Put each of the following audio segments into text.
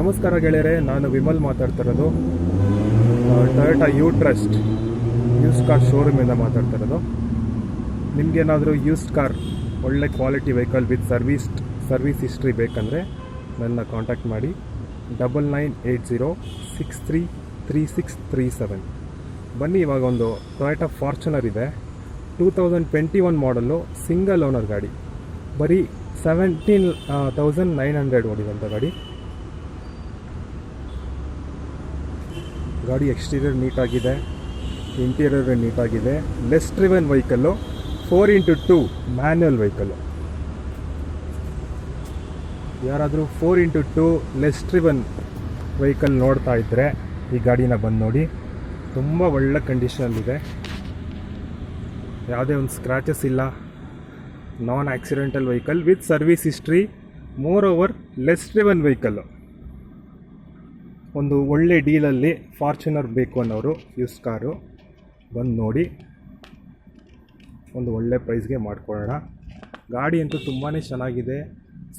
ನಮಸ್ಕಾರ ಗೆಳೆಯರೆ, ನಾನು ವಿಮಲ್ ಮಾತಾಡ್ತಿರೋದು. Toyota U trust used car ಶೋರೂಮಿಂದ ಮಾತಾಡ್ತಿರೋದು. ನಿಮಗೇನಾದರೂ ಯೂಸ್ಡ್ ಕಾರ್ ಒಳ್ಳೆ quality vehicle with service history ಬೇಕಂದರೆ ನನ್ನ ಕಾಂಟ್ಯಾಕ್ಟ್ ಮಾಡಿ. 9980633637. ಬನ್ನಿ, ಇವಾಗ ಒಂದು ಟೊಯೋಟಾ ಫಾರ್ಚುನರ್ ಇದೆ, 2021 ಮಾಡಲ್ಲು, ಸಿಂಗಲ್ ಓನರ್ ಗಾಡಿ, ಬರೀ 17,900 ಓಡಿದಂಥ ಗಾಡಿ. ಗಾಡಿ ಎಕ್ಸ್ಟೀರಿಯರ್ ನೀಟಾಗಿದೆ, ಇಂಟೀರಿಯರ್ ನೀಟಾಗಿದೆ. Less driven vehicle, 4x2 manual vehicle. ಯಾರಾದರೂ 4x2 ಲೆಸ್ ಡ್ರಿವನ್ ವೆಹಿಕಲ್ ನೋಡ್ತಾ ಇದ್ದರೆ ಈ ಗಾಡಿನ ಬಂದು ನೋಡಿ. ತುಂಬ ಒಳ್ಳೆ ಕಂಡೀಷನಲ್ಲಿದೆ, ಯಾವುದೇ ಒಂದು ಸ್ಕ್ರ್ಯಾಚಸ್ ಇಲ್ಲ. ನಾನ್ accidental vehicle with service history, more over less driven vehicle. ಒಂದು ಒಳ್ಳೆ ಡೀಲಲ್ಲಿ ಫಾರ್ಚುನರ್ ಬೇಕು ಅನ್ನೋರು ಯೂಸ್ ಕಾರು ಬಂದು ನೋಡಿ, ಒಂದು ಒಳ್ಳೆ ಪ್ರೈಸ್ಗೆ ಮಾಡಿಕೊಡೋಣ. ಗಾಡಿ ಅಂತೂ ತುಂಬಾ ಚೆನ್ನಾಗಿದೆ,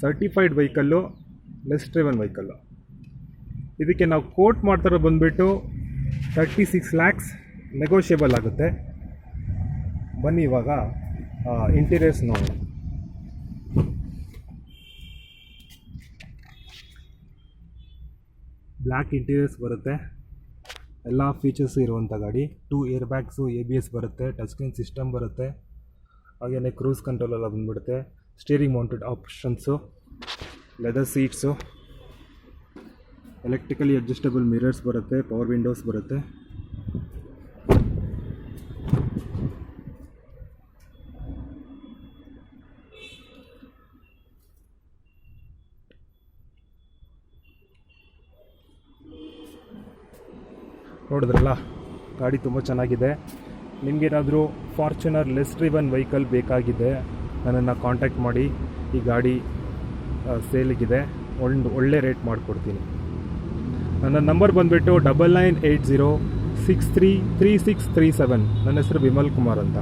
certified vehicle, less driven vehicle. ಇದಕ್ಕೆ ನಾವು ಕೋಟ್ ಮಾಡ್ತಾರೋ ಬಂದುಬಿಟ್ಟು 36 lakhs, ನೆಗೋಷಿಯಬಲ್ ಆಗುತ್ತೆ. ಬನ್ನಿ ಇವಾಗ ಇಂಟೀರಿಯರ್ಸ್ ನೋಡೋಣ. ಬ್ಲ್ಯಾಕ್ ಇಂಟೀರಿಯರ್ಸ್ ಬರುತ್ತೆ, ಎಲ್ಲ ಫೀಚರ್ಸು ಇರುವಂಥ ಗಾಡಿ. 2 ಏರ್ ಬ್ಯಾಗ್ಸು, ABS ಬರುತ್ತೆ, ಟಚ್ ಸ್ಕ್ರೀನ್ ಸಿಸ್ಟಮ್ ಬರುತ್ತೆ, ಹಾಗೆಯೇ ಕ್ರೂಸ್ ಕಂಟ್ರೋಲ್ ಎಲ್ಲ ಬಂದುಬಿಡುತ್ತೆ. Steering mounted options, leather seats, electrically adjustable mirrors ಬರುತ್ತೆ, ಪವರ್ ವಿಂಡೋಸ್ ಬರುತ್ತೆ. ನೋಡಿದ್ರಲ್ಲ, ಗಾಡಿ ತುಂಬ ಚೆನ್ನಾಗಿದೆ. ನಿಮಗೇನಾದರೂ ಫಾರ್ಚುನರ್ ಲೆಸ್ ಡ್ರಿವನ್ ವೆಹಿಕಲ್ ಬೇಕಾಗಿದೆ, ನನ್ನನ್ನು ಕಾಂಟ್ಯಾಕ್ಟ್ ಮಾಡಿ. ಈ ಗಾಡಿ ಸೇಲಿಗಿದೆ, ಒಳ್ಳೆ ರೇಟ್ ಮಾಡಿಕೊಡ್ತೀನಿ. ನನ್ನ ನಂಬರ್ ಬಂದುಬಿಟ್ಟು 9980633637. ನನ್ನ ಹೆಸರು ವಿಮಲ್ ಕುಮಾರ್ ಅಂತ.